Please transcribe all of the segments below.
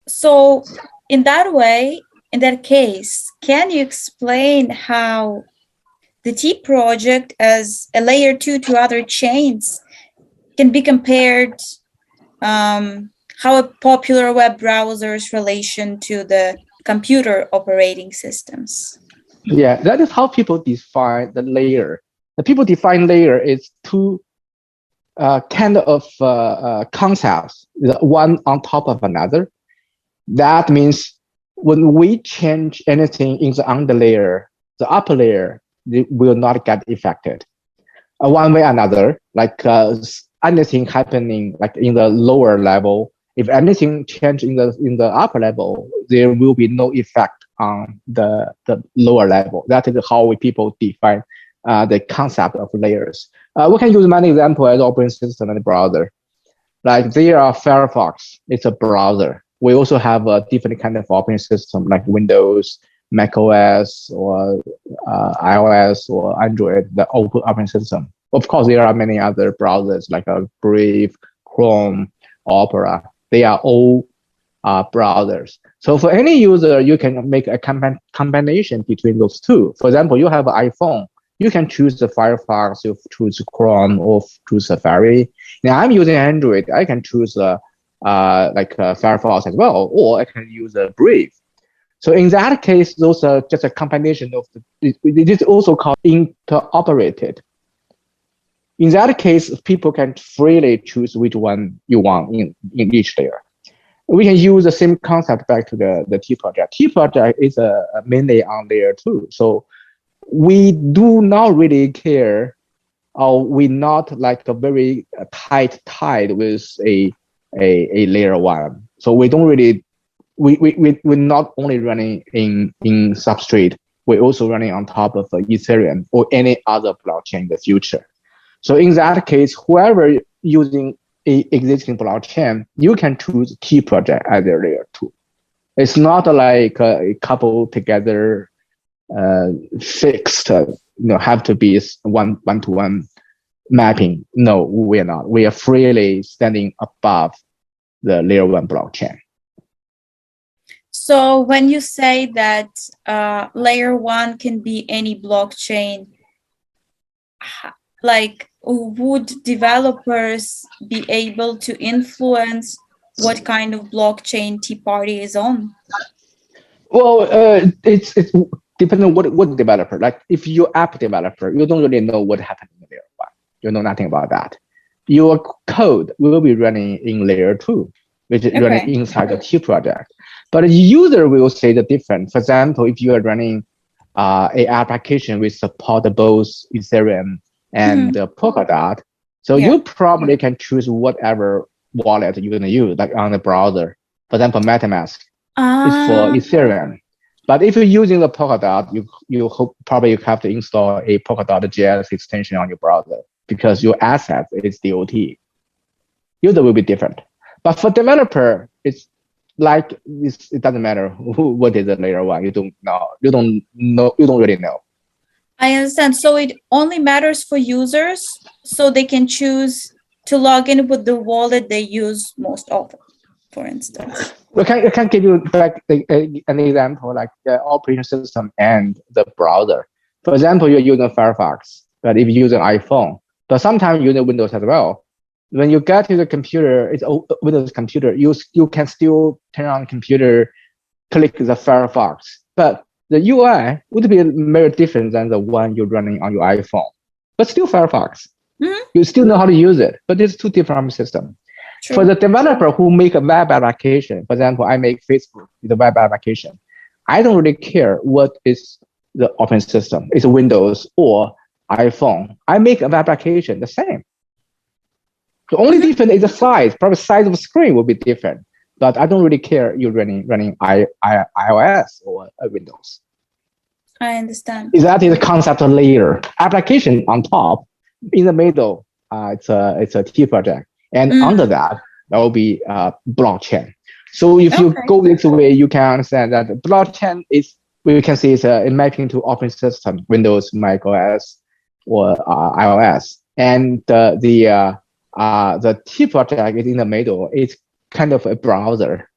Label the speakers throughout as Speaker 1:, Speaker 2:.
Speaker 1: So in that way, in that case, can you explain how the T project as a layer two to other chains can be compared, how a popular web browser's relation to the computer operating systems?
Speaker 2: Yeah, that is how people define the layer. The people define layer is two kind of concepts, one on top of another. That means when we change anything in the underlayer, the upper layer will not get affected. One way or another, like anything happening like in the lower level, if anything change in the upper level, there will be no effect on the lower level. That is how people define the concept of layers. We can use many examples as operating system and browser. Like there are Firefox, it's a browser. We also have a different kind of operating system like Windows, Mac OS, or iOS or Android, the open operating system. Of course, there are many other browsers like Brave, Chrome, Opera. They are all browsers. So for any user, you can make a combination between those two. For example, you have an iPhone. You can choose the Firefox, you choose Chrome, or choose Safari. Now I'm using Android. I can choose Firefox as well, or I can use Brave. So in that case, those are just a combination of it is also called interoperated. In that case, people can freely choose which one you want in each layer. We can use the same concept back to the T project. T project is mainly on layer two. So we do not really care, or we not like a very tight tied with a layer one. So we don't really we're not only running in substrate, we're also running on top of Ethereum or any other blockchain in the future. So in that case, whoever using a existing blockchain, you can choose T project as a layer two. It's not like a couple together fixed, have to be one to one mapping. No, we are not. We are freely standing above the layer one blockchain.
Speaker 1: So when you say that layer one can be any blockchain, like would developers be able to influence what kind of blockchain Tea Party is on?
Speaker 2: Well, it's depending on what developer. Like if you're app developer, you don't really know what happened in layer one. You know nothing about that. Your code will be running in layer two, which is running inside the T project. But the user will say the difference. For example, if you are running a application with support both Ethereum and Polkadot, so you probably can choose whatever wallet you're gonna use, like on the browser. For example, MetaMask is for Ethereum. But if you're using the Polkadot, you probably have to install a Polkadot JS extension on your browser because your asset is DOT. User will be different. But for developer, it's like it doesn't matter what is the layer one. You don't know. You don't really know.
Speaker 1: I understand. So it only matters for users, so they can choose to log in with the wallet they use most often, for instance.
Speaker 2: I can give you like an example, like the operating system and the browser. For example, you're using Firefox, but if you use an iPhone, but sometimes you use Windows as well. When you get to the computer, it's a Windows computer, you can still turn on the computer, click the Firefox, but the UI would be very different than the one you're running on your iPhone, but still Firefox. You still know how to use it, but it's two different systems. True. For the developer who make a web application, for example, I make Facebook with a web application. I don't really care what is the operating system. It's Windows or iPhone. I make a web application the same. The only difference is the size. Probably size of the screen will be different. But I don't really care you're running iOS or Windows.
Speaker 1: I understand.
Speaker 2: That is the concept layer. Application on top, in the middle, it's a T project. And under that, there will be blockchain. So if you go this way, you can understand that blockchain is, we can see it's a mapping to operating system, Windows, Mac OS, or iOS. And the T project is in the middle. It's kind of a browser.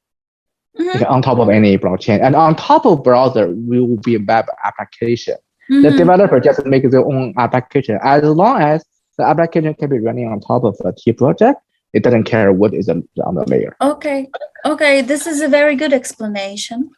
Speaker 1: Mhm,
Speaker 2: okay, on top of any blockchain. And on top of browser will be a web application. The
Speaker 1: mhm.
Speaker 2: developer just make their own application. As long as the application can be running on top of a T project, it doesn't care what is on the layer.
Speaker 1: Okay, okay, this is a very good explanation.